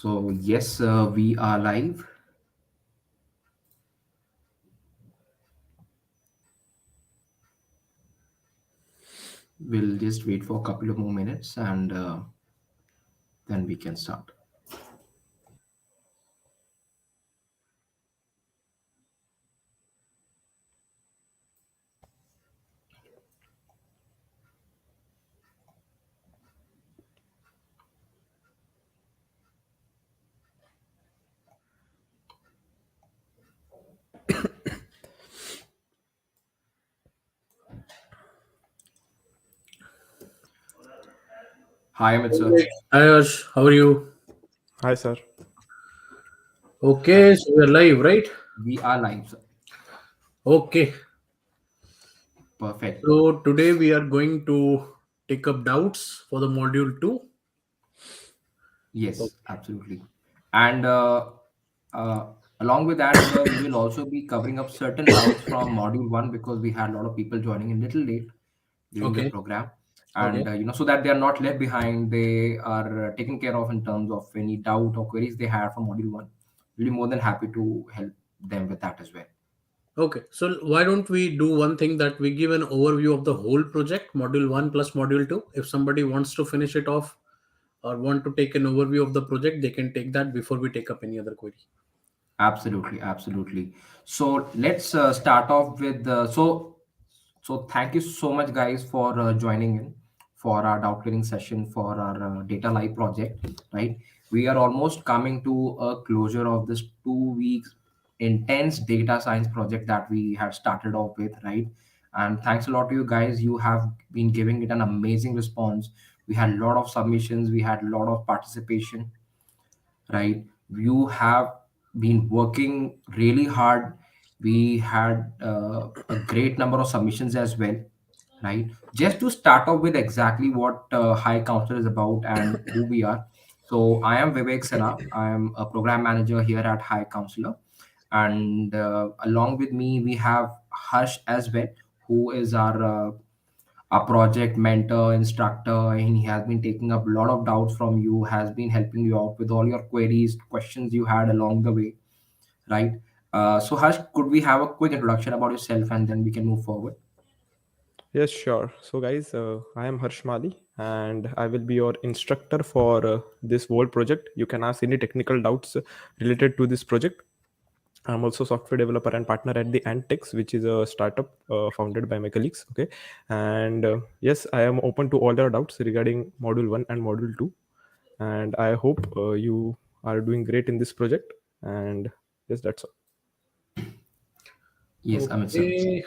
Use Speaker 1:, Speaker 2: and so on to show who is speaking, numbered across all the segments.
Speaker 1: So, yes, we are live. We'll just wait for a couple of more minutes and then we can start. Hi, Amit sir.
Speaker 2: Hi Harsh, how are you?
Speaker 3: Hi, sir.
Speaker 2: Okay, so we're live, right?
Speaker 1: We are live, sir.
Speaker 2: Okay,
Speaker 1: Perfect.
Speaker 2: so today we are going to take up doubts for the module 2.
Speaker 1: Yes,
Speaker 2: Okay.
Speaker 1: absolutely. And uh, along with that, sir, we will also be covering up certain doubts from module one because we had a lot of people joining a little late during the
Speaker 2: Okay,
Speaker 1: program.
Speaker 2: okay,
Speaker 1: And so that they are not left behind, they are taken care of in terms of any doubt or queries they have from module one. We'll be more than happy to help them with that as well.
Speaker 2: okay. So why don't we do one thing that we give an overview of the whole project, module 1 plus module 2. If somebody wants to finish it off or want to take an overview of the project, they can take that before we take up any other query.
Speaker 1: Absolutely, absolutely. So let's start off with thank you so much, guys, for joining in for our doubt clearing session for our data live project. Right, we are almost coming to a closure of this 2 weeks intense data science project that we had started off with. Right, and thanks a lot to you guys. You have been giving it an amazing response. We had a lot of submissions. We had a lot of participation, right? You have been working really hard. We had a great number of submissions as well, right? Just to start off with exactly what High Council is about and who we are. So I am Vivek Saraf. I am a program manager here at High Counselor, and along with me we have Harsh as well, who is our project mentor, instructor, and he has been taking up a lot of doubts from you, has been helping you out with all your queries, questions you had along the way, right? So Harsh, could we have a quick introduction about yourself and then we can move forward?
Speaker 3: Yes, sure. So, guys, I am Harsh Mali, and I will be your instructor for this whole project. You can ask any technical doubts related to this project. I'm also software developer and partner at the Antex, which is a startup founded by my colleagues. Okay, and yes, I am open to all your doubts regarding Module One and Module Two, and I hope you are doing great in this project. And yes, that's all.
Speaker 1: Yes, Amit sir.
Speaker 2: Okay.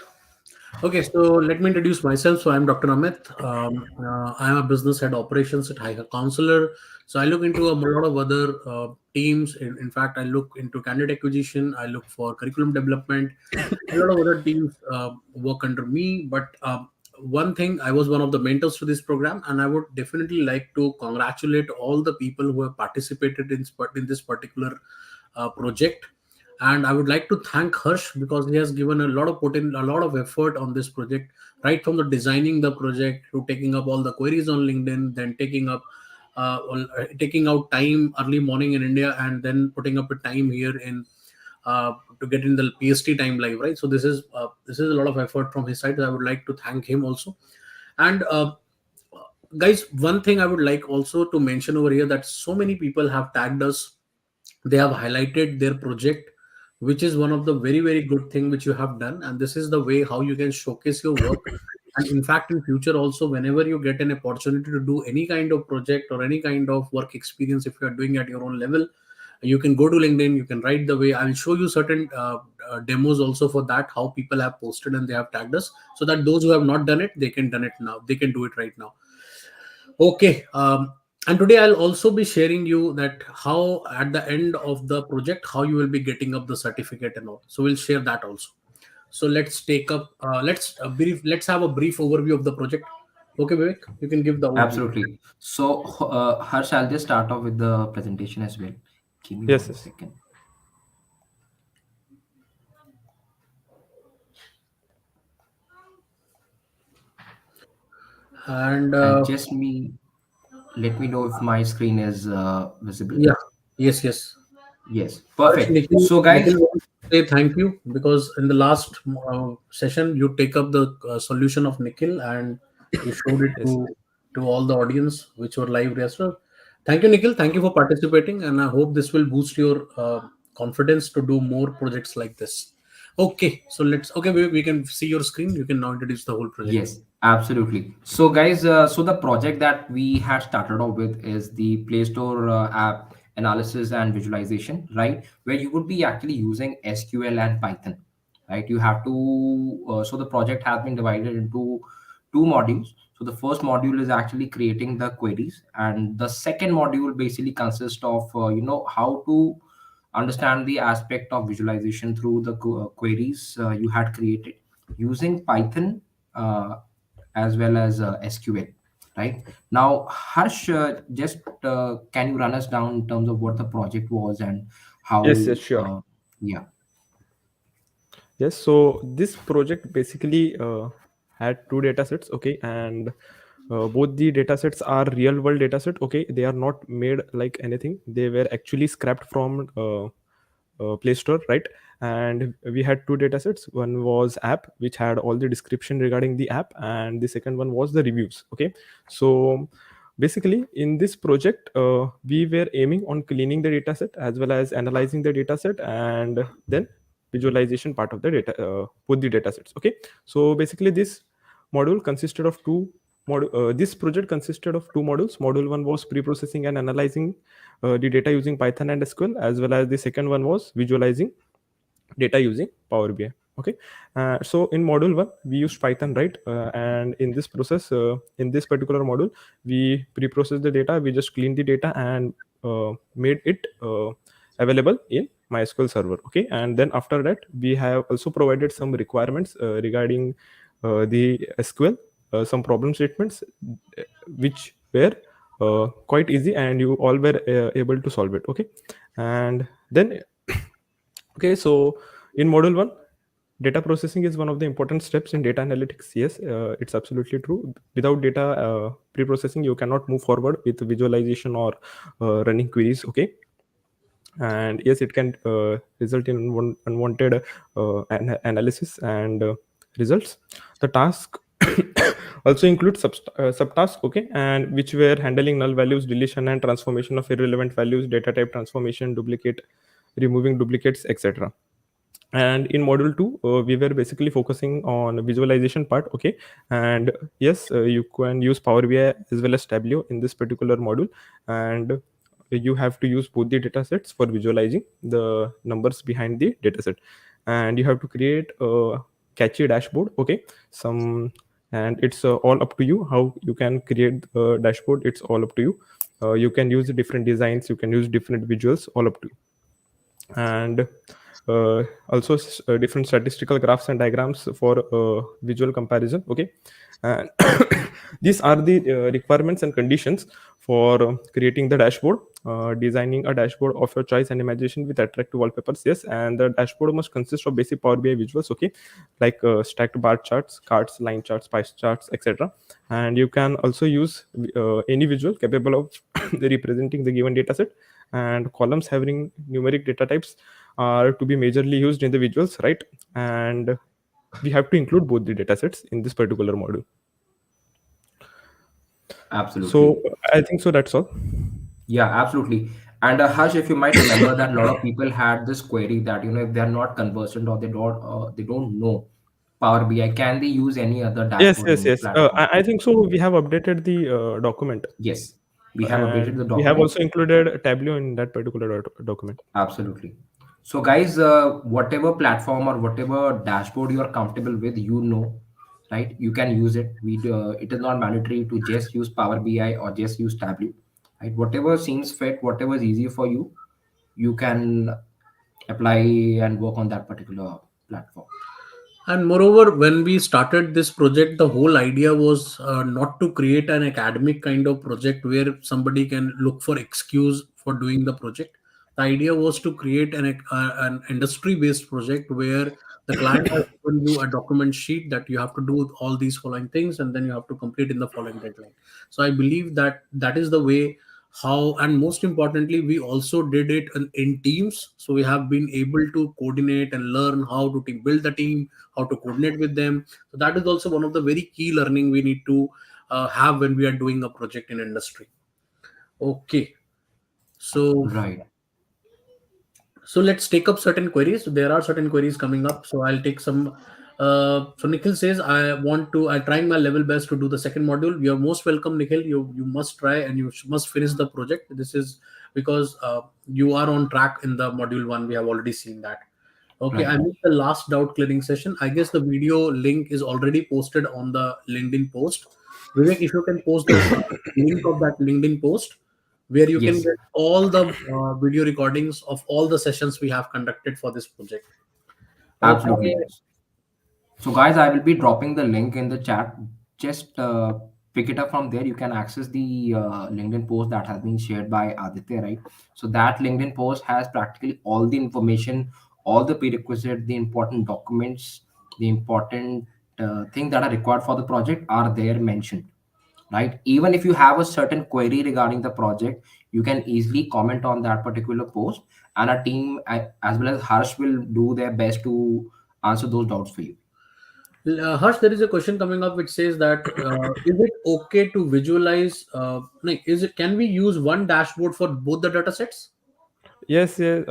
Speaker 2: Okay, so let me introduce myself. So I'm Dr. Amit. I'm a business head operations at Higher Counselor. So I look into a lot of other teams. In fact, I look into candidate acquisition. I look for curriculum development. A lot of other teams work under me. But one thing, I was one of the mentors to this program, and I would definitely like to congratulate all the people who have participated in this particular project. And I would like to thank Harsh because he has given a lot of effort on this project, right from the designing the project to taking up all the queries on LinkedIn, then taking out time early morning in India, and then putting up a time here in to get in the PST time live, right? So this is a lot of effort from his side. I would like to thank him also. And guys, one thing I would like also to mention over here that so many people have tagged us, they have highlighted their project, which is one of the very good thing which you have done, and this is the way how you can showcase your work. And in fact, in future also, whenever you get an opportunity to do any kind of project or any kind of work experience, if you are doing at your own level, you can go to LinkedIn, you can write the way. I'll show you certain demos also for that, how people have posted and they have tagged us, so that those who have not done it, they can done it now, they can do it right now. Okay. And today I'll also be sharing you that how at the end of the project, how you will be getting up the certificate and all. So we'll share that also. So let's take up, let's have a brief overview of the project. Okay, Vivek, you can give the overview.
Speaker 1: Absolutely. So Harsh, I'll just start off with the presentation as well. Give me
Speaker 3: Yes,
Speaker 1: one
Speaker 3: yes.
Speaker 1: second.
Speaker 2: And
Speaker 1: And just me let me know if my screen is visible.
Speaker 2: yeah, Yes, yes.
Speaker 1: Yes,
Speaker 2: Harsh,
Speaker 1: perfect. So
Speaker 2: Nikhil
Speaker 1: guys,
Speaker 2: wants to say thank you because in the last session you take up the solution of Nikhil and you showed it
Speaker 3: Yes.
Speaker 2: to all the audience which were live yesterday. Thank you, Nikhil. Thank you for participating, and I hope this will boost your confidence to do more projects like this. Okay, so let's. Okay, we can see your screen. You can now introduce the whole project.
Speaker 1: yes, absolutely. So, guys, so the project that we had started off with is the Play Store app analysis and visualization, right? Where you would be actually using SQL and Python, right? You have to, so the project has been divided into two modules. So, the first module is actually creating the queries, and the second module basically consists of, how to understand the aspect of visualization through the queries you had created using Python uh, as well as SQL. Right now, Harsh, just can you run us down in terms of what the project was and
Speaker 3: Yes,
Speaker 1: how?
Speaker 3: yes, sure.
Speaker 1: Yeah,
Speaker 3: Yes, so this project basically had two data sets, okay, and both the data sets are real world data set, okay. They are not made like anything. They were actually scrapped from Play Store, right? And we had two data sets. One was app, which had all the description regarding the app, and the second one was the reviews, okay. So basically, in this project, we were aiming on cleaning the data set as well as analyzing the data set, and then visualization part of the data, both the data sets, okay. So basically this module consisted of this project consisted of two modules. Module one was pre-processing and analyzing the data using Python and SQL, as well as the second one was visualizing data using Power BI. Okay, so in module one we used Python, right? And in this process, in this particular module, we pre-process the data, we just clean the data and made it available in MySQL server. Okay, and then after that, we have also provided some requirements regarding the SQL, some problem statements which were quite easy, and you all were able to solve it. Okay, and then okay, so in module one, data processing is one of the important steps in data analytics. Yes, it's absolutely true. Without data pre-processing, you cannot move forward with visualization or running queries. Okay, and yes, it can result in unwanted analysis and results. The task also include subtasks, okay, and which were handling null values, deletion and transformation of irrelevant values, data type transformation, duplicate, removing duplicates, etc. And in module 2, we were basically focusing on visualization part, okay. And yes, you can use Power BI as well as Tableau in this particular module, and you have to use both the data sets for visualizing the numbers behind the data set. And you have to create a catchy dashboard, okay. Some, and it's all up to you how you can create a dashboard. It's all up to you. You can use different designs, you can use different visuals, all up to you. And also different statistical graphs and diagrams for visual comparison, okay. And these are the requirements and conditions for creating the dashboard. Designing a dashboard of your choice and imagination with attractive wallpapers, yes. And the dashboard must consist of basic Power BI visuals, okay, like stacked bar charts, cards, line charts, pie charts, etc. And you can also use any visual capable of representing the given data set. And columns having numeric data types are to be majorly used in the visuals, right? And we have to include both the data sets in this particular module.
Speaker 1: absolutely.
Speaker 3: So I think so that's all.
Speaker 1: Yeah, absolutely. And Harsh, if you might remember that a lot of people had this query that if they are not conversant or they don't know Power BI, can they use any other
Speaker 3: Yes, yes,
Speaker 1: dashboarding
Speaker 3: yes.
Speaker 1: platform?
Speaker 3: I think so. We have updated the document,
Speaker 1: Yes, we have
Speaker 3: and
Speaker 1: updated the
Speaker 3: we have
Speaker 1: document.
Speaker 3: also included Tableau in that particular document.
Speaker 1: Absolutely. So, guys, whatever platform or whatever dashboard you are comfortable with, right? You can use it. It is not mandatory to just use Power BI or just use Tableau, right? Whatever seems fit, whatever is easy for you, you can apply and work on that particular platform.
Speaker 2: And moreover, when we started this project, the whole idea was not to create an academic kind of project where somebody can look for excuse for doing the project. The idea was to create an industry-based project where the client has given you a document sheet that you have to do all these following things, and then you have to complete in the following deadline. So I believe that that is the way how, and most importantly, we also did it in teams. So we have been able to coordinate and learn how to build the team, how to coordinate with them. So that is also one of the very key learning we need to have when we are doing a project in industry. Okay, so
Speaker 1: Right.
Speaker 2: let's take up certain queries. There are certain queries coming up, so I'll take some. So Nikhil says, I'm trying my level best to do the second module. You're most welcome, Nikhil. You must try and you must finish the project. This is because you are on track in the module one. We have already seen that. Okay, I
Speaker 1: Right.
Speaker 2: missed the last doubt clearing session. I guess the video link is already posted on the LinkedIn post. Vivek, if you can post the link of that LinkedIn post where you can
Speaker 1: Yes.
Speaker 2: get all the video recordings of all the sessions we have conducted for this project.
Speaker 1: Absolutely.
Speaker 2: Okay.
Speaker 1: So, guys, I will be dropping the link in the chat. Just pick it up from there. You can access the LinkedIn post that has been shared by Aditya, right? So, that LinkedIn post has practically all the information, all the prerequisite, the important documents, the important things that are required for the project are there mentioned, right? Even if you have a certain query regarding the project, you can easily comment on that particular post, and our team, as well as Harsh, will do their best to answer those doubts for you.
Speaker 2: Harsh, there is a question coming up which says that is it okay to visualize? Like, is it, can we use one dashboard for both the data sets?
Speaker 3: Yes, yes.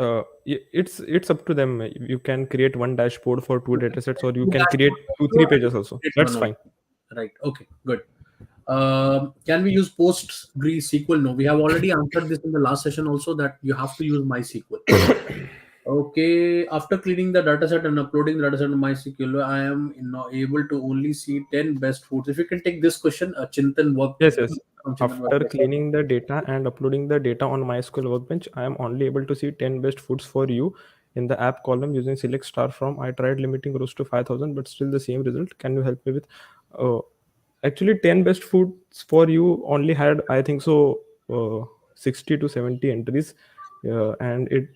Speaker 3: It's up to them. You can create one dashboard for two datasets, or you
Speaker 2: Two
Speaker 3: can create
Speaker 2: dashboards
Speaker 3: two,
Speaker 2: for
Speaker 3: three pages also.
Speaker 2: create
Speaker 3: That's
Speaker 2: one only.
Speaker 3: fine.
Speaker 2: Right. Okay. Good. Can we use PostgreSQL? No, we have already answered this in the last session also that you have to use MySQL. Okay, after cleaning the dataset and uploading the dataset to MySQL, I am now able to only see 10 best foods. If you can take this question, Chintan work
Speaker 3: Yes, yes.
Speaker 2: from Chintan
Speaker 3: After
Speaker 2: Workbench.
Speaker 3: cleaning the data and uploading the data on MySQL Workbench, I am only able to see 10 best foods for you in the app column using select star from. I tried limiting rows to 5,000, but still the same result. Can you help me with? Uh, Actually, 10 best foods for you only had, I think so, 60 to 70 entries. And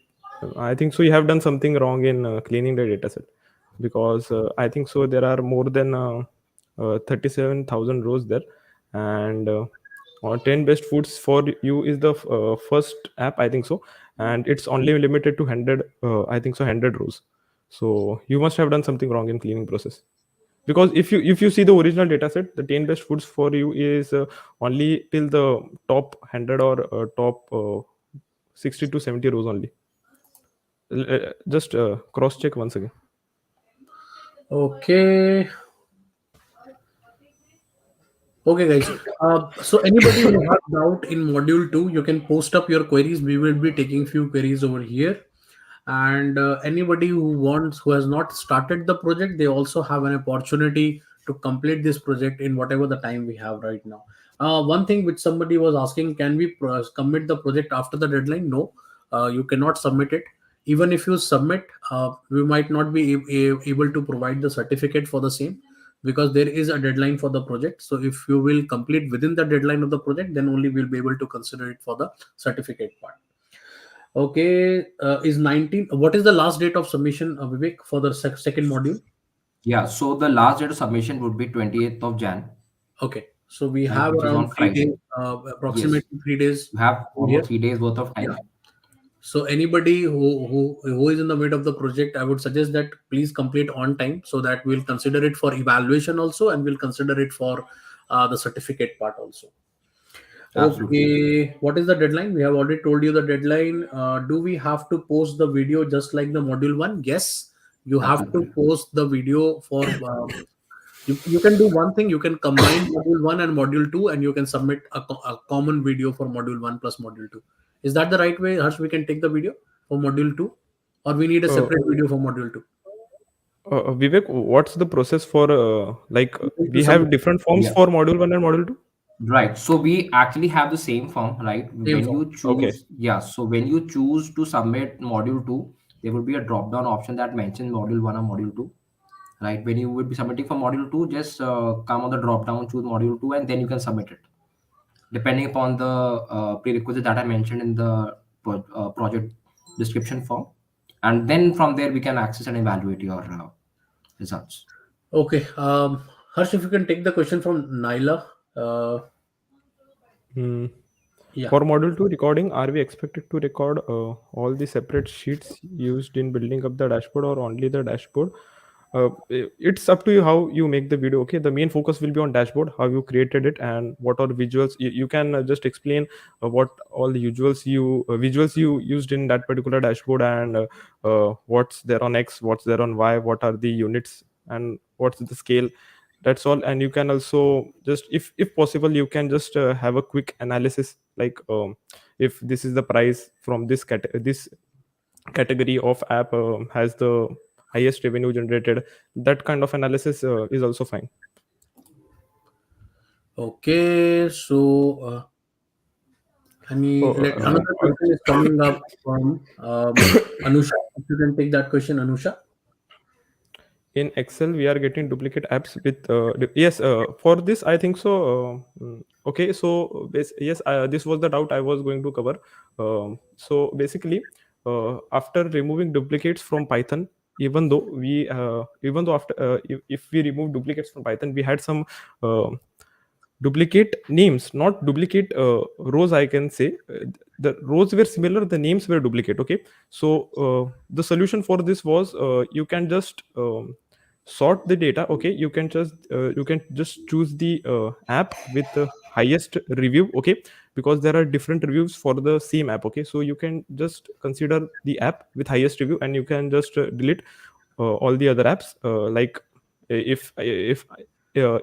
Speaker 3: I think so, you have done something wrong in cleaning the dataset, because I think so, there are more than 37,000 rows there. And 10 best foods for you is the first app, I think so, and it's only limited to 100, I think so, 100 rows. So you must have done something wrong in cleaning process, because if you see the original dataset, the 10 best foods for you is only till the top 100, or top 60 to 70 rows only. Just cross check once again.
Speaker 2: Okay. Okay, guys. So anybody who has doubt in module 2, you can post up your queries. We will be taking few queries over here. And anybody who has not started the project, they also have an opportunity to complete this project in whatever the time we have right now. One thing which somebody was asking, can we commit the project after the deadline? No, you cannot submit it. Even if you submit, we might not be able to provide the certificate for the same, because there is a deadline for the project. So if you will complete within the deadline of the project, then only we'll be able to consider it for the certificate part. Okay, is 19. What is the last date of submission, Vivek, for the second module?
Speaker 1: Yeah. So the last date of submission would be 28th of Jan,
Speaker 2: Okay, so we
Speaker 1: right,
Speaker 2: have
Speaker 1: which is
Speaker 2: around
Speaker 1: on
Speaker 2: 3 days,
Speaker 1: Friday. Yes.
Speaker 2: approximately 3 days
Speaker 1: You have
Speaker 2: over here.
Speaker 1: almost 3 days worth of time.
Speaker 2: So anybody who is in the mid of the project, I would suggest that please complete on time, so that we'll consider it for evaluation also, and we'll consider it for the certificate part also.
Speaker 1: Absolutely.
Speaker 2: Okay, what is the deadline? We have already told you the deadline. Do we have to post the video just like the module one? Yes, you have to
Speaker 1: Absolutely.
Speaker 2: post the video for. You can do one thing. You can combine module one and module two, and you can submit a common video for module one plus module two. Is that the right way, Harsh? We can take the video for module two, or we need a
Speaker 3: uh,
Speaker 2: separate video for module two.
Speaker 3: Vivek, what's the process for
Speaker 2: You need to
Speaker 3: we
Speaker 2: submit
Speaker 3: have different forms
Speaker 1: Yeah.
Speaker 3: for module 1 and module 2?
Speaker 1: Right. So we actually have the same form, right?
Speaker 2: same
Speaker 1: When
Speaker 2: form.
Speaker 1: you
Speaker 3: Okay.
Speaker 1: choose, yeah. So when you choose to submit module two, there will be a drop down option that mentions module one or module two, right? When you would be submitting for module two, just come on the drop down, choose module two, and then you can submit it, depending upon the prerequisite that I mentioned in the project description form. And then from there, we can access and evaluate your results.
Speaker 2: Okay, Harsh, if you can take the question from Naila. Uh,
Speaker 3: Hmm.
Speaker 2: Yeah.
Speaker 3: For module 2 recording, are we expected to record all the separate sheets used in building up the dashboard or only the dashboard? It's up to you how you make the video. Okay, the main focus will be on dashboard, how you created it, and what are visuals. You can just explain what all the visuals you used in that particular dashboard, and what's there on X, what's there on Y, what are the units, and what's the scale. That's all. And you can also just, if possible, you can just have a quick analysis, like if this is the price from this category of app has the highest revenue generated. That kind of analysis is also fine.
Speaker 2: Okay. So,
Speaker 3: Oh,
Speaker 2: another question is coming up from Anusha. If you can take that question, Anusha.
Speaker 3: in Excel we are getting duplicate apps with yes, for this I think so. Okay, so yes, this was the doubt I was going to cover. So basically, after removing duplicates from Python, even though after if we remove duplicates from Python, we had some uh, duplicate names, not duplicate rows, I can say. The rows were similar, the names were duplicate. Okay, so the solution for this was, you can just sort the data. Okay, you can just choose the app with the highest review. Okay, because there are different reviews for the same app. Okay, so you can just consider the app with highest review, and you can just delete all the other apps. Like if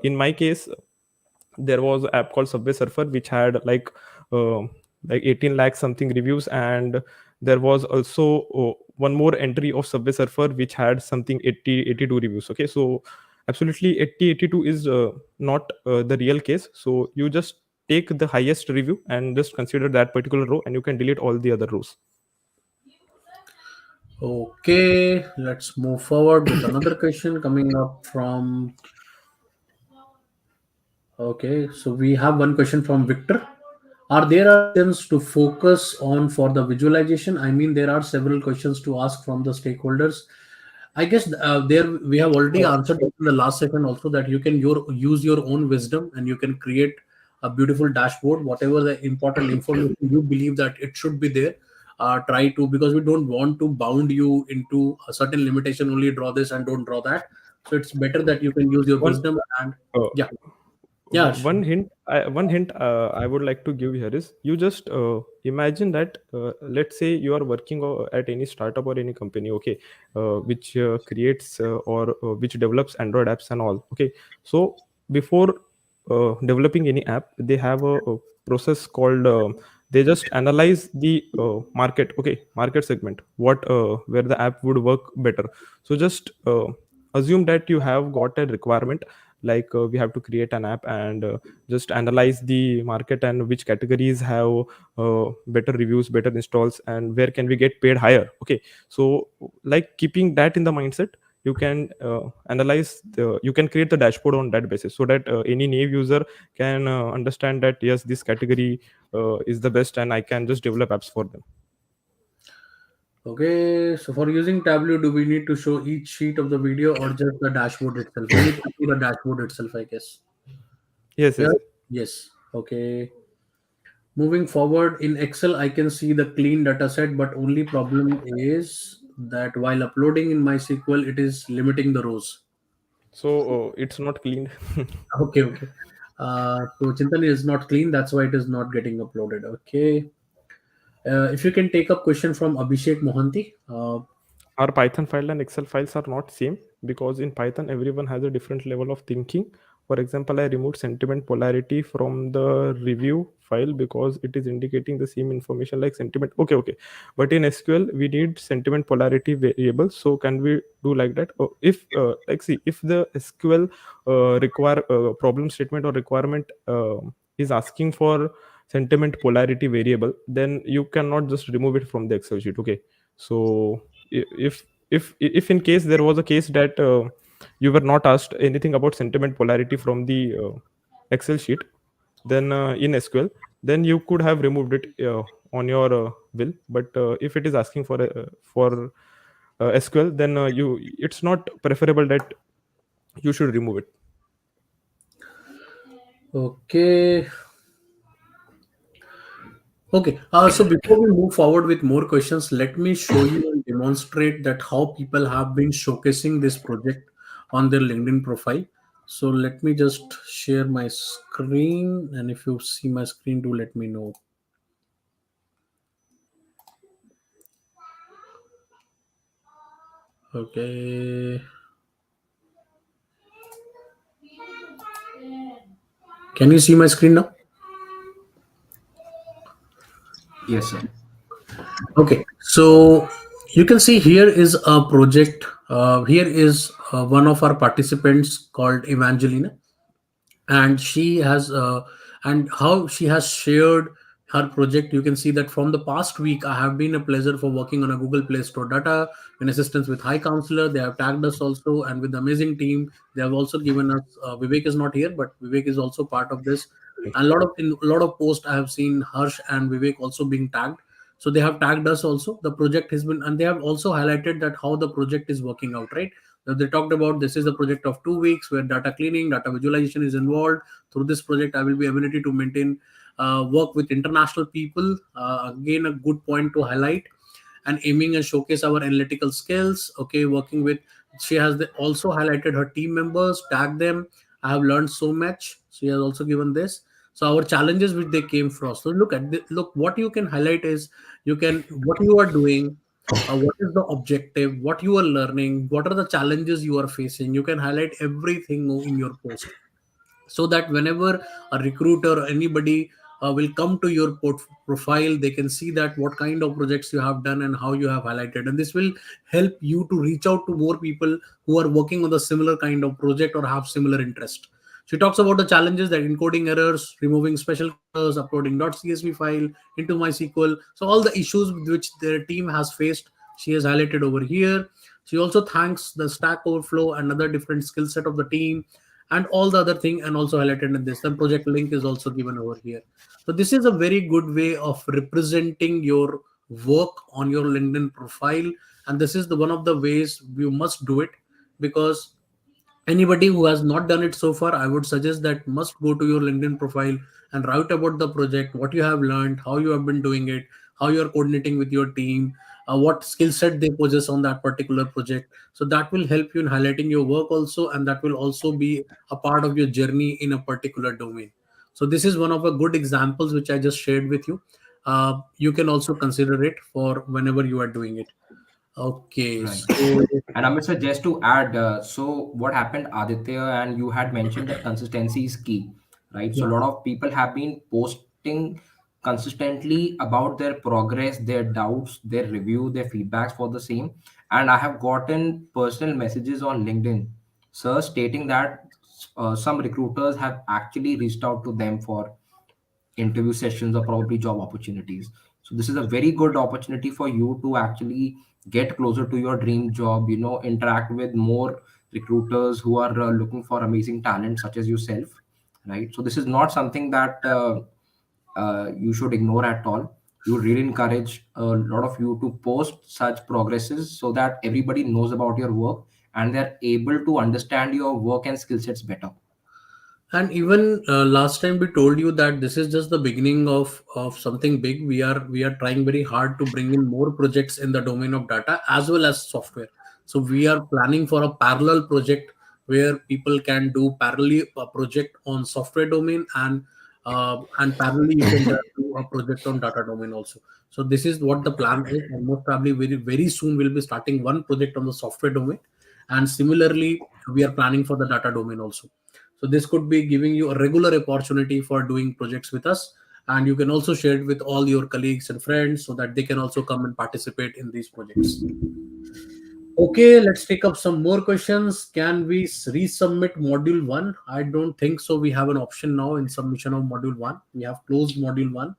Speaker 3: in my case, there was an app called Subway Surfer which had uh, like 18 lakh something reviews, and there was also one more entry of Subway Surfer which had something 82 reviews. Okay, so absolutely 82 is not the real case. So you just take the highest review and just consider that particular row, and you can delete all the other rows.
Speaker 2: Okay. Let's move forward with another question coming up from. Okay. So we have one question from Victor. Are there options to focus on for the visualization? I mean, there are several questions to ask from the stakeholders. I guess there we have already answered in the last second also that you can use your own wisdom and you can create a beautiful dashboard. Whatever the important information you believe that it should be there, try to, because we don't want to bound you into a certain limitation. Only draw this and don't draw that. So it's better that you can use your
Speaker 3: One
Speaker 2: wisdom and
Speaker 3: uh,
Speaker 2: yeah, yeah.
Speaker 3: one hint I would like to give here is, you just imagine that, let's say you are working at any startup or any company. Okay, which creates or which develops Android apps and all. Okay, so before developing any app, they have a process called, they just analyze the market. Okay, market segment, what where the app would work better. So just assume that you have got a requirement, like we have to create an app, and just analyze the market and which categories have better reviews, better installs, and where can we get paid higher. Okay, so like keeping that in the mindset, you can you can create the dashboard on that basis, so that any new user can understand that yes, this category is the best, and I can just develop apps for them.
Speaker 2: Okay, so for using Tableau, do we need to show each sheet of the video or just the dashboard itself? We need to see the dashboard itself, I guess.
Speaker 3: Yes,
Speaker 2: Yeah.
Speaker 3: yes.
Speaker 2: Yes. Okay. Moving forward in Excel, I can see the clean data set, but only problem is that while uploading in MySQL, it is limiting the rows.
Speaker 3: So it's not clean.
Speaker 2: Okay, okay. So Chintan is not clean. That's why it is not getting uploaded. Okay. If you can take up question from Abhishek Mohanty.
Speaker 3: Our Python file and Excel files are not same, because in Python everyone has a different level of thinking. For example, I removed sentiment polarity from the review file because it is indicating the same information like sentiment. Okay, okay. But in SQL we need sentiment polarity variable. So can we do like that? Oh, if like see, if the SQL require problem statement or requirement is asking for sentiment polarity variable, then you cannot just remove it from the Excel sheet. Okay, so if if in case there was a case that you were not asked anything about sentiment polarity from the Excel sheet, then in SQL, then you could have removed it on your will. But if it is asking for SQL, then you it's not preferable that you should remove it.
Speaker 2: Okay. Okay. So before we move forward with more questions, let me show you and demonstrate that how people have been showcasing this project on their LinkedIn profile. So let me just share my screen, and if you see my screen, do let me know. Okay. Can you see my screen now?
Speaker 1: Yes, sir.
Speaker 2: Okay. So you can see here is a project. Here is one of our participants called Evangelina, and she has and how she has shared her project. You can see that from the past week I have been a pleasure for working on a Google Play Store data in assistance with High Counselor. They have tagged us also, and with the amazing team they have also given us Vivek is not here, but Vivek is also part of this. And a lot of posts I have seen Harsh and Vivek also being tagged. So they have tagged us also. The project has been, and they have also highlighted that how the project is working out, right? They talked about this is a project of 2 weeks where data cleaning, data visualization is involved. Through this project, I will be ability to maintain work with international people. Again, a good point to highlight, and aiming and showcase our analytical skills. Okay, working with, she has also highlighted her team members, tagged them. I have learned so much. She has also given this. So our challenges which they came from. So look at look what you can highlight is you can what you are doing, what is the objective, what you are learning, what are the challenges you are facing. You can highlight everything in your post, so that whenever a recruiter or anybody will come to your profile, they can see that what kind of projects you have done and how you have highlighted, and this will help you to reach out to more people who are working on the similar kind of project or have similar interest. She talks about the challenges that encoding errors, removing special colors, uploading .csv file into MySQL. So all the issues which their team has faced, she has highlighted over here. She also thanks the Stack Overflow and other different skill set of the team and all the other thing, and also highlighted in this. Then project link is also given over here. So this is a very good way of representing your work on your LinkedIn profile, and this is the one of the ways you must do it, because anybody who has not done it so far, I would suggest that must go to your LinkedIn profile and write about the project, what you have learned, how you have been doing it, how you are coordinating with your team, what skill set they possess on that particular project. So that will help you in highlighting your work also, and that will also be a part of your journey in a particular domain. So this is one of the good examples which I just shared with you. You can also consider it for whenever you are doing it. Okay,
Speaker 1: Right.
Speaker 2: so
Speaker 1: And Amit sir, just to add, so what happened, Aditya, and you had mentioned that consistency is key, right? So a
Speaker 2: yeah.
Speaker 1: lot of people have been posting consistently about their progress, their doubts, their review, their feedbacks for the same. And I have gotten personal messages on LinkedIn, sir, stating that some recruiters have actually reached out to them for interview sessions or probably job opportunities. So this is a very good opportunity for you to actually get closer to your dream job, interact with more recruiters who are looking for amazing talent such as yourself, right? So this is not something that you should ignore at all. You would really encourage a lot of you to post such progresses so that everybody knows about your work and they're able to understand your work and skill sets better.
Speaker 2: And even last time we told you that this is just the beginning of something big. We are trying very hard to bring in more projects in the domain of data as well as software. So we are planning for a parallel project where people can do parallel a project on software domain, and parallelly you can just do a project on data domain also. So this is what the plan is, and most probably very soon we'll be starting one project on the software domain, and similarly we are planning for the data domain also. So this could be giving you a regular opportunity for doing projects with us, and you can also share it with all your colleagues and friends so that they can also come and participate in these projects. Okay, let's take up some more questions. Can we resubmit module 1? I don't think so. We have an option now in submission of module 1. We have closed module 1,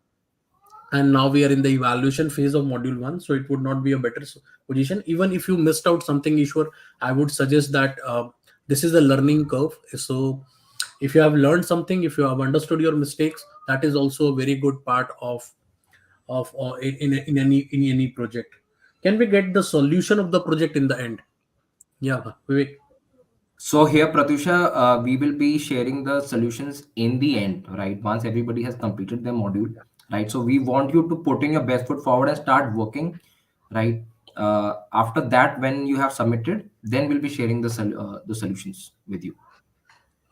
Speaker 2: and now we are in the evaluation phase of module 1, so it would not be a better position. Even if you missed out something, Ishwar, I would suggest that this is a learning curve. So if you have learned something, if you have understood your mistakes, that is also a very good part of in any project. Can we get the solution of the project in the end? Yeah, Vivek.
Speaker 1: So here, Pratyusha, we will be sharing the solutions in the end, right? Once everybody has completed their module, right? So we want you to put in your best foot forward and start working, right? After that, when you have submitted, then we'll be sharing the solutions with you.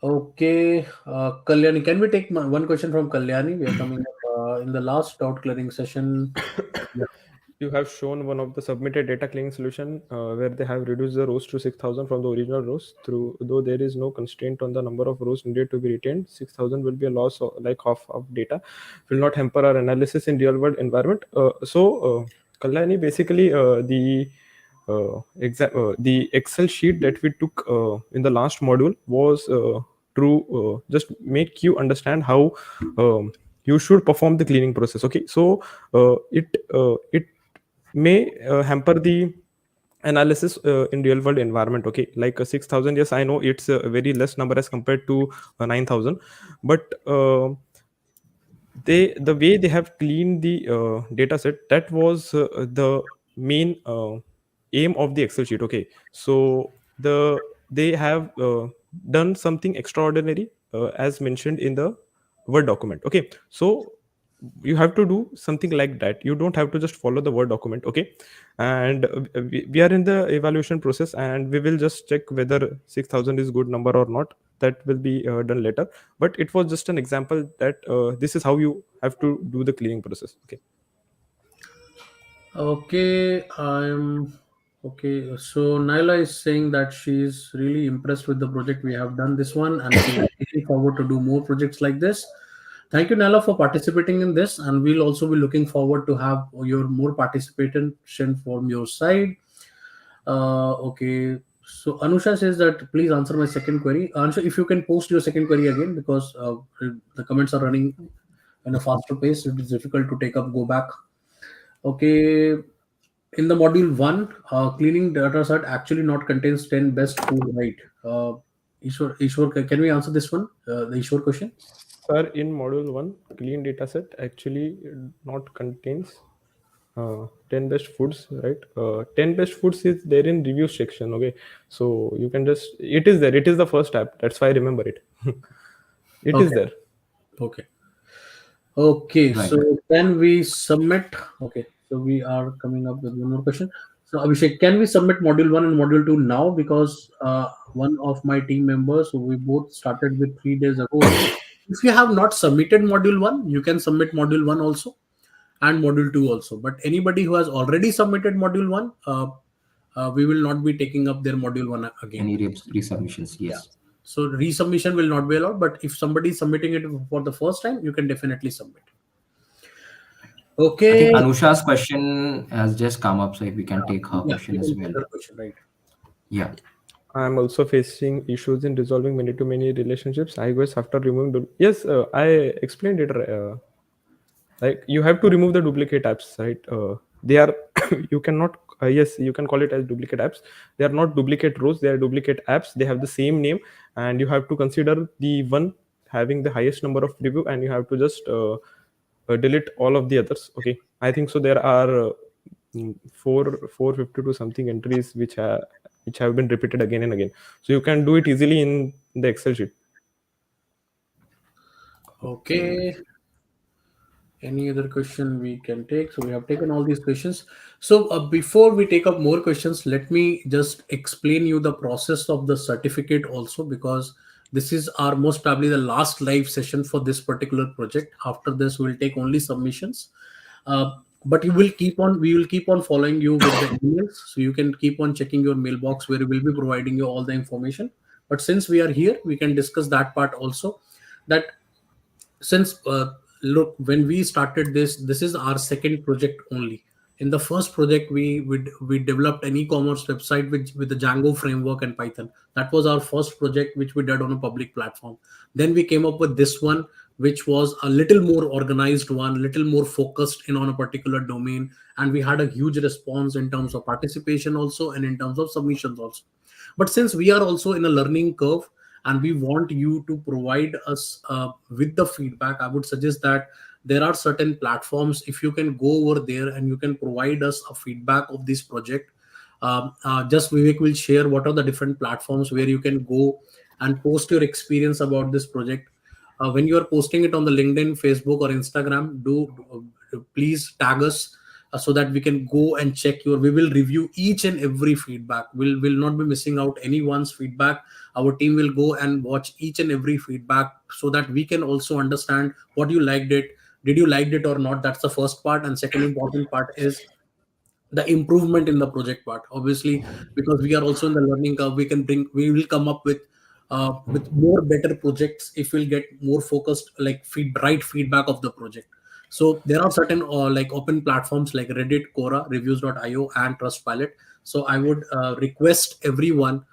Speaker 2: Okay, Kalyani, can we take one question from Kalyani? We are coming up in the last doubt clearing session. Yeah.
Speaker 3: You have shown one of the submitted data cleaning solution where they have reduced the rows to 6,000 from the original rows. Through though there is no constraint on the number of rows needed to be retained, 6,000 will be a loss of, like half of data, will not hamper our analysis in real world environment. Kalyani, basically the Excel sheet that we took in the last module was to just make you understand how you should perform the cleaning process. Okay, so it may hamper the analysis in real world environment. Okay, like 6,000, yes, I know it's a very less number as compared to 9,000, but the way they have cleaned the data set, that was the main aim of the Excel sheet. Okay, so they have done something extraordinary as mentioned in the Word document. Okay, so you have to do something like that. You don't have to just follow the Word document. Okay, and we are in the evaluation process, and we will just check whether 6,000 is good number or not. That will be done later, but it was just an example that this is how you have to do the cleaning process. Okay.
Speaker 2: Okay, I'm okay. So Naila is saying that she's really impressed with the project we have done this one, and she's looking forward to do more projects like this. Thank you, Naila, for participating in this, and we'll also be looking forward to have your more participation from your side. Okay. So Anusha says that please answer my second query. Anusha, if you can post your second query again, because the comments are running in a faster pace, it is difficult to take up. Go back. Okay, in the module one, cleaning data set actually not contains 10 best food, right? Ishwar, can we answer this one? The Ishwar question?
Speaker 3: Sir, in module 1, clean dataset actually not contains 10 best foods, right? 10 best foods is there in review section. Okay, so you can just, it is there, it is the first tab, that's why I remember it. It is
Speaker 2: Okay.
Speaker 3: there.
Speaker 2: Okay. Okay.
Speaker 1: Right.
Speaker 2: So can we submit? Okay. So we are coming up with one more question. So Abhishek, can we submit module one and module two now? Because one of my team members, so we both started with 3 days ago. If you have not submitted module one, you can submit module one also and module two also. But anybody who has already submitted module one, we will not be taking up their module one again.
Speaker 1: Any resubmissions?
Speaker 2: Yeah.
Speaker 1: Yes.
Speaker 2: So resubmission will not be allowed. But if somebody is submitting it for the first time, you can definitely submit.
Speaker 1: I
Speaker 2: Okay.
Speaker 1: think Anusha's question has just come up, so if we can take her
Speaker 2: Yeah,
Speaker 1: question
Speaker 2: you
Speaker 1: as
Speaker 2: can
Speaker 1: well.
Speaker 2: take that question, right?
Speaker 1: Yeah.
Speaker 3: I'm also facing issues in resolving many to many relationships. I guess after removing the, yes, I explained it. Like you have to remove the duplicate apps, right? They are you cannot, yes, you can call it as duplicate apps. They are not duplicate rows, they are duplicate apps. They have the same name, and you have to consider the one having the highest number of review, and you have to just delete all of the others. Okay, I think so there are 450 to something entries which have been repeated again and again, so you can do it easily in the Excel sheet.
Speaker 1: Okay.
Speaker 2: Okay. Any other question we can take? So we have taken all these questions. So before we take up more questions, let me just explain you the process of the certificate also, because this is our most probably the last live session for this particular project. After this, we'll take only submissions. But you will keep on, we will keep on following you with the emails, so you can keep on checking your mailbox where we will be providing you all the information. But since we are here, we can discuss that part also. That since look, when we started this is our second project only. In the first project, we developed an e-commerce website with the Django framework and Python. That was our first project which we did on a public platform. Then we came up with this one, which was a little more organized one, little more focused in on a particular domain, and we had a huge response in terms of participation also, and in terms of submissions also. But since we are also in a learning curve, and we want you to provide us with the feedback, I would suggest that there are certain platforms. If you can go over there and you can provide us a feedback of this project, just Vivek will share what are the different platforms where you can go and post your experience about this project. when you are posting it on the LinkedIn, Facebook, or Instagram, please tag us, so that we can go and check your. We will review each and every feedback. Will not be missing out anyone's feedback. Our team will go and watch each and every feedback, so that we can also understand what you liked it. Did you liked it or not? That's the first part. And second important part is the improvement in the project part, obviously, because we are also in the learning curve. We will come up with more better projects if we'll get more focused, like right feedback of the project. So there are certain like open platforms like Reddit, Quora, reviews.io, and Trustpilot. So I would request everyone,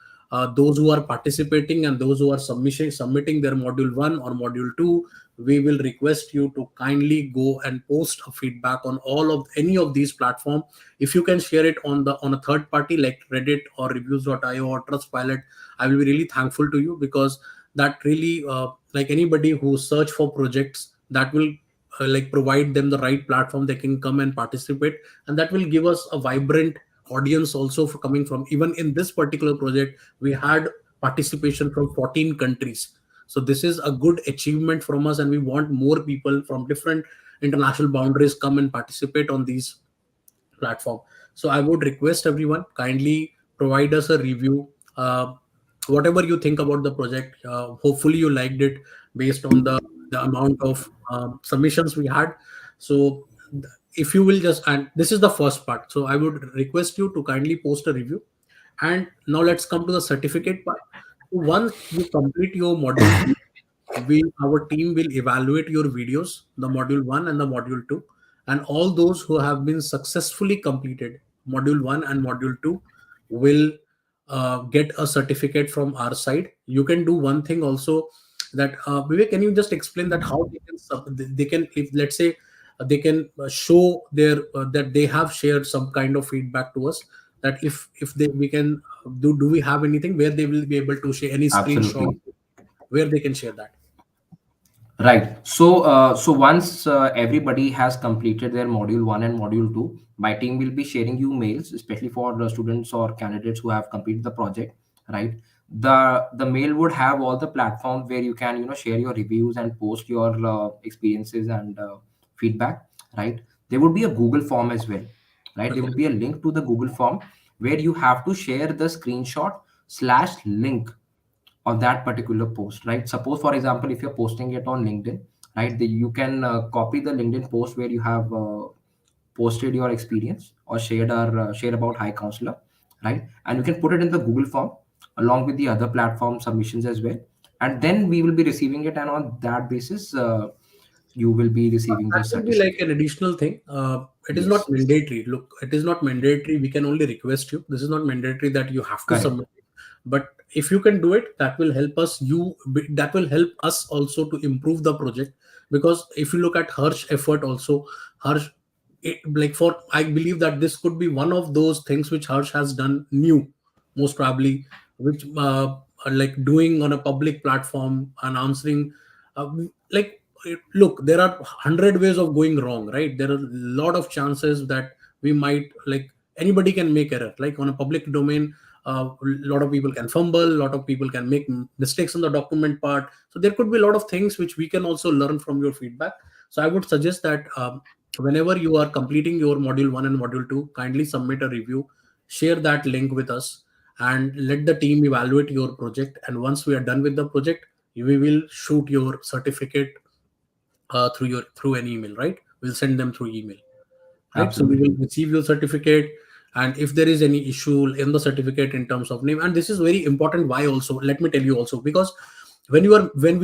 Speaker 2: those who are participating and those who are submitting their module 1 or module 2, we will request you to kindly go and post a feedback on all of any of these platforms. If you can share it on a third party like Reddit or reviews.io or Trustpilot, I will be really thankful to you, because that really, like anybody who search for projects, that will like provide them the right platform they can come and participate, and that will give us a vibrant audience also, for coming from, even in this particular project we had participation from 14 countries. So this is a good achievement from us, and we want more people from different international boundaries come and participate on these platform. So I would request everyone, kindly provide us a review, whatever you think about the project. Hopefully you liked it, based on the amount of submissions we had. So if you will just, and this is the first part, so I would request you to kindly post a review. And now let's come to the certificate part. Once you complete your module 2, our team will evaluate your videos, the module 1 and the module 2, and all those who have been successfully completed module 1 and module 2 will get a certificate from our side. You can do one thing also, that Vivek, can you just explain that how they can, if let's say they can show their that they have shared some kind of feedback to us, that if they we can do we have anything where they will be able to share any screenshot
Speaker 1: Absolutely.
Speaker 2: where they can share that?
Speaker 1: Right. So once everybody has completed their module 1 and module 2, my team will be sharing you mails, especially for the students or candidates who have completed the project. Right. The mail would have all the platforms where you can share your reviews and post your experiences and feedback. Right. There would be a Google form as well. Right. There
Speaker 2: Okay.
Speaker 1: would be a link to the Google form where you have to share the screenshot slash link of that particular post, right? Suppose, for example, if you're posting it on LinkedIn, right, you can copy the LinkedIn post where you have posted your experience or shared about High Counselor, right? And you can put it in the Google form along with the other platform submissions as well. And then we will be receiving it, and on that basis, you will be receiving the
Speaker 2: That will be like
Speaker 1: certificate.
Speaker 2: an additional thing. It is not
Speaker 1: Yes,
Speaker 2: mandatory. Look, it is not mandatory. We can only request you. This is not mandatory that you have to
Speaker 1: correct.
Speaker 2: submit it. But if you can do it, that will help us. That will help us also to improve the project. Because if you look at Harsh effort also, Harsh, like for I believe that this could be one of those things which Harsh has done new, most probably, which are like doing on a public platform and answering, like look, there are 100 ways of going wrong, right? There are a lot of chances that we might, like, anybody can make error, like on a public domain. A lot of people can fumble, a lot of people can make mistakes in the document part. So there could be a lot of things which we can also learn from your feedback. So I would suggest that whenever you are completing your module 1 and module 2, kindly submit a review, share that link with us, and let the team evaluate your project. And once we are done with the project, we will shoot your certificate through an email, right? We'll send them through email, right? So we will
Speaker 1: Absolutely.
Speaker 2: receive your certificate. And if there is any issue in the certificate in terms of name, and this is very important, why also, let me tell you also, because when we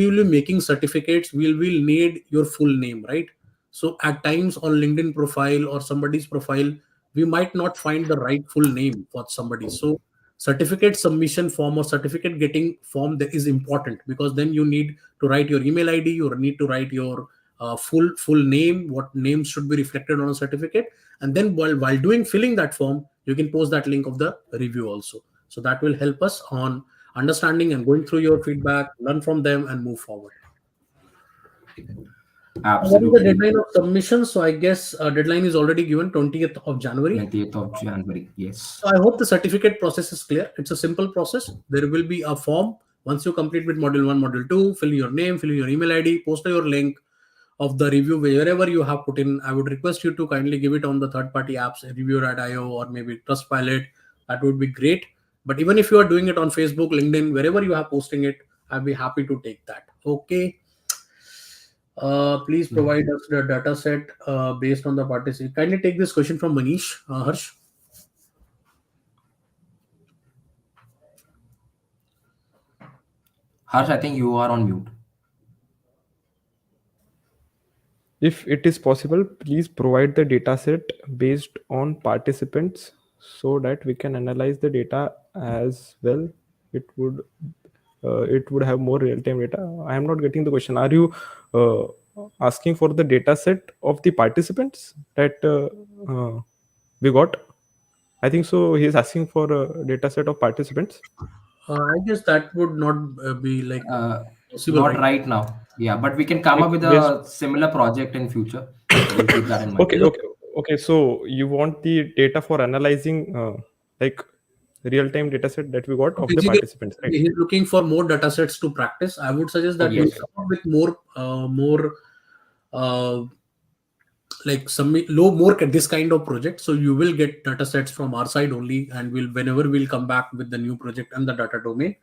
Speaker 2: will be making certificates, we will need your full name, right? So at times on LinkedIn profile or somebody's profile, we might not find the right full name for somebody. So certificate submission form or certificate getting form, that is important, because then you need to write your email ID, you need to write your full name, what names should be reflected on a certificate. And then while doing filling that form, you can post that link of the review also. So that will help us on understanding and going through your feedback, learn from them, and move forward. What is the
Speaker 1: Absolutely.
Speaker 2: deadline of submission? So I guess deadline is already given, 20th of January.
Speaker 1: 20th of January. Yes.
Speaker 2: So I hope the certificate process is clear. It's a simple process. There will be a form Once you complete with module 1, module 2, fill your name, fill your email ID, post your link of the review wherever you have put in. I would request you to kindly give it on the third party apps, reviewer.io or maybe Trustpilot. That would be great. But even if you are doing it on Facebook, LinkedIn, wherever you are posting it, I'd be happy to take that. Okay. Please
Speaker 1: Yeah.
Speaker 2: provide us the data set based on the participant. Kindly take this question from Manish. Harsh.
Speaker 1: Harsh, I think you are on mute.
Speaker 3: If it is possible, please provide the dataset based on participants so that we can analyze the data as well. It would have more real-time data. I am not getting the question. Are you uh, asking for the dataset of the participants that we got? I think so. He is asking for a dataset of participants.
Speaker 2: I guess that would not be like
Speaker 1: Uh,
Speaker 2: possible,
Speaker 1: Not
Speaker 2: right?
Speaker 1: right now. Yeah, but we can come
Speaker 3: Like
Speaker 1: up with
Speaker 3: based.
Speaker 1: a similar project in future. So we'll keep that in mind.
Speaker 3: Okay,
Speaker 2: Look,
Speaker 3: okay, okay. So you want the data for analyzing, like real-time dataset that we got of the
Speaker 2: basically,
Speaker 3: participants, right?
Speaker 2: he's looking for more data sets to practice. I would suggest that you
Speaker 1: Yes.
Speaker 3: Okay.
Speaker 2: come up with more uh, like some low more this kind of project. So you will get data sets from our side only, and whenever we'll come back with the new project and the data domain.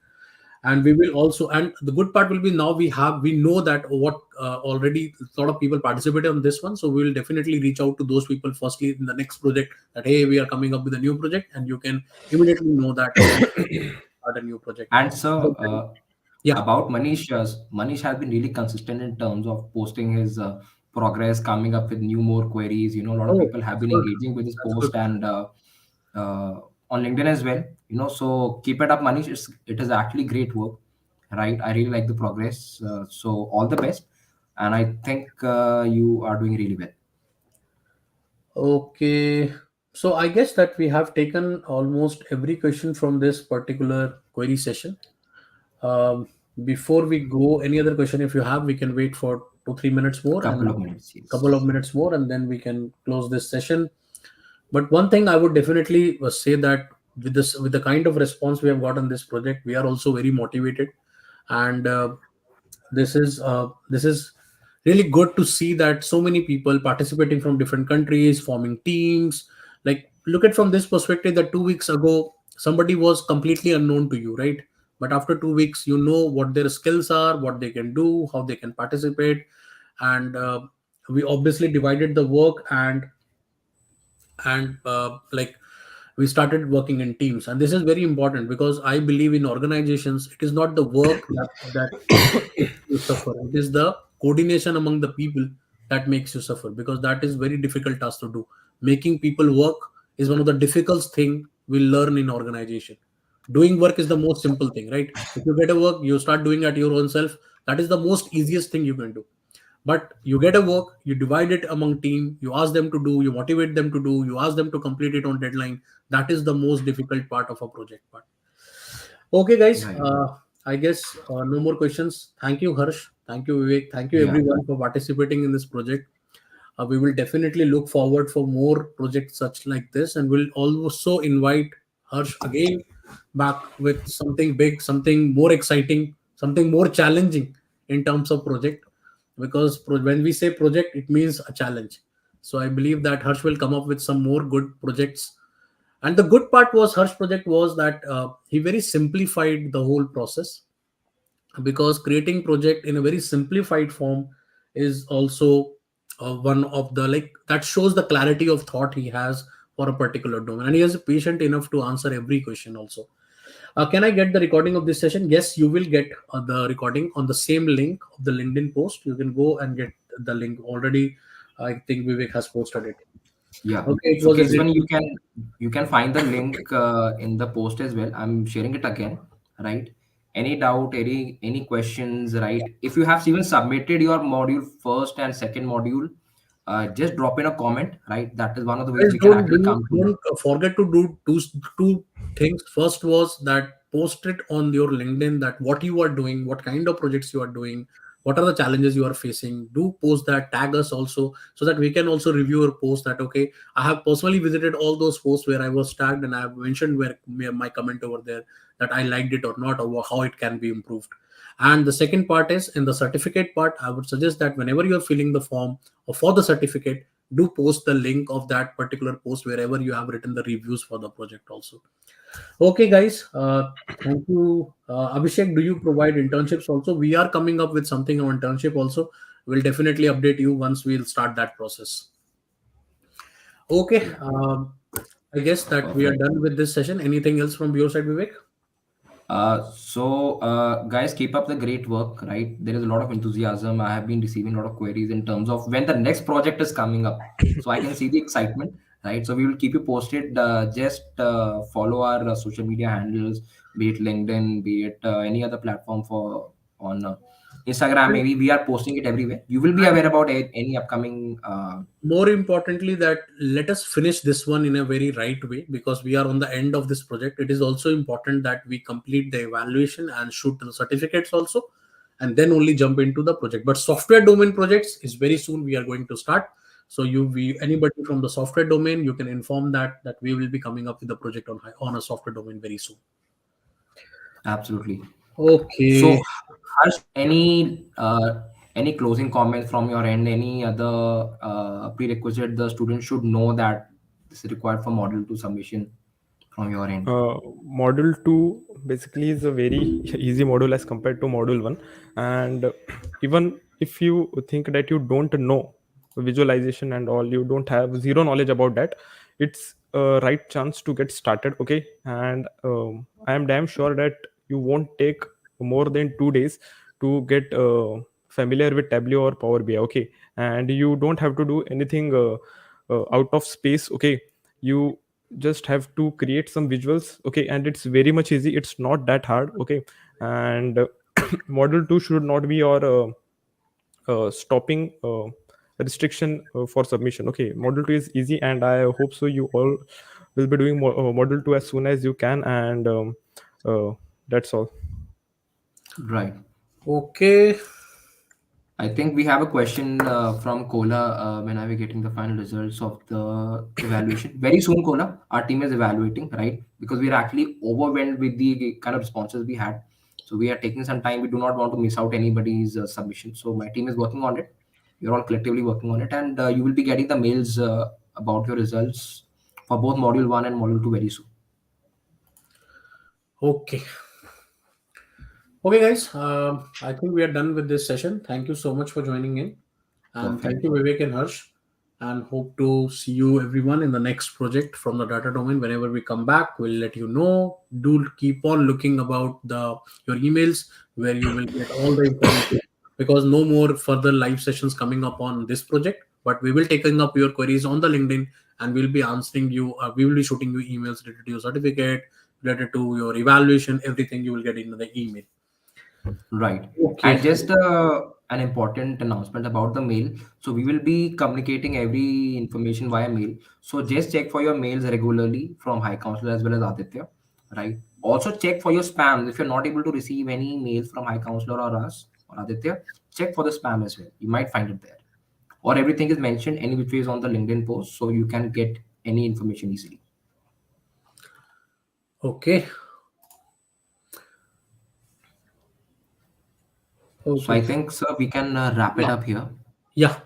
Speaker 2: And we will also, and the good part will be now we know that what already a lot of people participated on this one, so we will definitely reach out to those people firstly in the next project that hey, we are coming up with a new project, and you can immediately know that okay, start a new project.
Speaker 1: And so,
Speaker 2: Yeah.
Speaker 1: about Manish, Manish has been really consistent in terms of posting his progress, coming up with new more queries. A lot of
Speaker 2: Oh,
Speaker 1: people have
Speaker 2: that's
Speaker 1: been
Speaker 2: good.
Speaker 1: engaging with his
Speaker 2: That's good.
Speaker 1: post and on LinkedIn as well. So keep it up, Manish. It is actually great work, right? I really like the progress. So all the best, and I think you are doing really well.
Speaker 2: Okay. So I guess that we have taken almost every question from this particular query session. Um, Before we go, any other question if you have, we can wait for 2-3 minutes more
Speaker 1: Couple
Speaker 2: and
Speaker 1: of minutes,
Speaker 2: couple
Speaker 1: yes.
Speaker 2: of minutes more, and then we can close this session. But one thing I would definitely say that with the kind of response we have got on this project, we are also very motivated, and this is really good to see that so many people participating from different countries forming teams. Like, look at from this perspective that 2 weeks ago somebody was completely unknown to you, right? But after 2 weeks you know what their skills are, what they can do, how they can participate. And we obviously divided the work, and like we started working in teams. And this is very important because I believe in organizations it is not the work that makes you suffer. It is the coordination among the people that makes you suffer, because that is very difficult task to do. Making people work is one of the difficult thing we learn in organization. Doing work is the most simple thing, right? If you get a work, you start doing it your own self. That is the most easiest thing you can do. But you get a work, you divide it among team, you ask them to do, you motivate them to do, you ask them to complete it on deadline. That is the most difficult part of a project part. Okay, guys.
Speaker 1: Right.
Speaker 2: I guess no more questions. Thank you, Harsh. Thank you, Vivek. Thank you,
Speaker 1: Yeah.
Speaker 2: everyone, for participating in this project. We will definitely look forward for more projects such like this, and we'll also invite Harsh again back with something big, something more exciting, something more challenging in terms of project. Because when we say project, it means a challenge. So I believe that Harsh will come up with some more good projects. And the good part was Harsh project was that he very simplified the whole process, because creating project in a very simplified form is also one of the, like, that shows the clarity of thought he has for a particular domain, and he is patient enough to answer every question also. Can I get the recording of this session? Yes, you will get the recording on the same link of the LinkedIn post. You can go and get the link already. I think Vivek has posted it.
Speaker 1: Yeah.
Speaker 2: Okay, it
Speaker 1: So
Speaker 2: was a
Speaker 1: Kesavan,
Speaker 2: great.
Speaker 1: you can find the link in the post as well. I'm sharing it again, right? Any doubt, any questions, right? If you have even submitted your module first and second module, just drop in a comment, right? That is one of the ways
Speaker 2: Guys,
Speaker 1: we can actually come to know.
Speaker 2: don't forget to do two things. First was that post it on your LinkedIn that what you are doing, what kind of projects you are doing, what are the challenges you are facing. Do post that, tag us also, so that we can also review your post. That okay, I have personally visited all those posts where I was tagged, and I have mentioned where my comment over there, that I liked it or not, or how it can be improved. And the second part is in the certificate part. I would suggest that whenever you are filling the form or for the certificate, do post the link of that particular post wherever you have written the reviews for the project also. Okay, guys. Thank you, Abhishek. Do you provide internships also? We are coming up with something on internship also. We'll definitely update you once we'll start that process. Okay.
Speaker 1: Yeah,
Speaker 2: I guess that we are
Speaker 1: perfect.
Speaker 2: done with this session. Anything else from your side, Vivek?
Speaker 1: Guys, keep up the great work, right? There is a lot of enthusiasm. I have been receiving a lot of queries in terms of when the next project is coming up. So I can see the excitement, right? So we will keep you posted. Just follow our social media handles, be it LinkedIn, be it any other platform for on Instagram.
Speaker 2: And,
Speaker 1: Maybe we are posting it everywhere. You will be
Speaker 2: and
Speaker 1: aware about any upcoming.
Speaker 2: more importantly, that let us finish this one in a very right way, because we are on the end of this project. It is also important that we complete the evaluation and shoot the certificates also, and then only jump into the project. But software domain projects is very soon we are going to start. So anybody from the software domain, you can inform that we will be coming up with a project on a software domain very soon.
Speaker 1: Absolutely.
Speaker 2: Okay.
Speaker 1: So, Harsh, any closing comments from your end? Any other prerequisite the student should know that this is required for Model 2 submission from your end?
Speaker 3: Module 2 basically is a very easy module as compared to module 1. And even if you think that you don't know visualization and all, you don't have zero knowledge about that, it's a right chance to get started. Okay. And I am damn sure that you won't take more than 2 days to get familiar with Tableau or Power BI. Okay. And you don't have to do anything out of space. Okay. You just have to create some visuals. Okay. And it's very much easy, it's not that hard. Okay. And model 2 should not be your stopping restriction for submission. Okay. Model 2 is easy, and I hope so you all will be doing model 2 as soon as you can. And uh, that's all.
Speaker 1: Right.
Speaker 2: Okay.
Speaker 1: I think we have a question from Kola. When are we getting the final results of the evaluation? Very soon, Kola. Our team is evaluating, right? Because we are actually overwhelmed with the kind of responses we had. So we are taking some time. We do not want to miss out anybody's submission. So my team is working on it. We're all collectively working on it, and you will be getting the mails about your results for both Module 1 and Module 2 very soon.
Speaker 2: Okay. Okay, guys. I think we are done with this session. Thank you so much for joining in. And thank
Speaker 1: Perfect.
Speaker 2: you, Vivek and Harsh. And hope to see you everyone in the next project from the data domain. Whenever we come back, we'll let you know. Do keep on looking about your emails, where you will get all the information, because no more further live sessions coming up on this project. But we will taking up your queries on the LinkedIn, and we'll be answering you. We will be shooting you emails related to your certificate, related to your evaluation. Everything you will get in the email.
Speaker 1: Right.
Speaker 2: Okay.
Speaker 1: And just an important announcement about the mail. So we will be communicating every information via mail. So just check for your mails regularly from High Counselor as well as Aditya. Right. Also check for your spam. If you're not able to receive any mails from High Counselor or us or Aditya, check for the spam as well. You might find it there. Or everything is mentioned any which way is on the LinkedIn post, so you can get any information easily.
Speaker 2: Okay.
Speaker 1: So I
Speaker 2: Okay.
Speaker 1: think, sir, we can wrap it
Speaker 2: Yeah.
Speaker 1: up here.
Speaker 2: Yeah.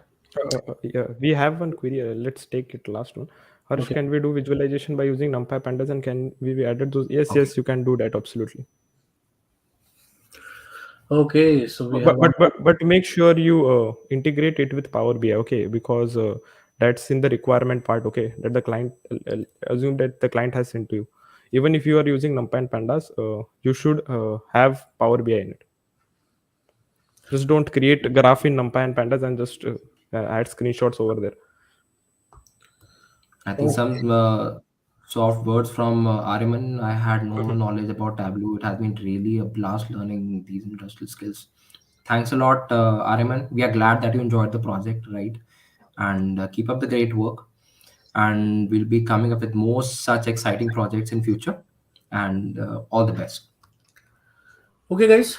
Speaker 3: Yeah, we have one query. Let's take it last one. Harsh,
Speaker 2: Okay.
Speaker 3: can we do visualization by using NumPy pandas, and can we be added those? Yes,
Speaker 1: Okay.
Speaker 3: yes, you can do that absolutely.
Speaker 2: Okay. So we
Speaker 3: But
Speaker 2: have
Speaker 3: but
Speaker 2: one.
Speaker 3: but but, but make sure you integrate it with Power BI. Okay, because that's in the requirement part. Okay, that the client assume that the client has sent to you. Even if you are using NumPy and pandas, you should have Power BI in it. Just don't create a graph in NumPy and pandas and just add screenshots over there.
Speaker 1: I think
Speaker 2: Okay.
Speaker 1: some soft words from Ariman. I had no knowledge about Tableau. It has been really a blast learning these industrial skills. Thanks a lot, Ariman. We are glad that you enjoyed the project, right? And keep up the great work. And we'll be coming up with more such exciting projects in future. And all the best.
Speaker 2: Okay, guys.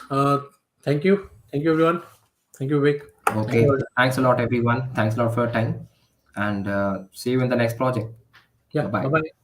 Speaker 2: Thank you. Thank you, everyone. Thank you, Vic. Thank
Speaker 1: Okay.
Speaker 2: you.
Speaker 1: Thanks a lot, everyone. Thanks a lot for your time. And see you in the next project.
Speaker 2: Yeah.
Speaker 1: Bye
Speaker 2: Bye
Speaker 1: bye.
Speaker 2: bye.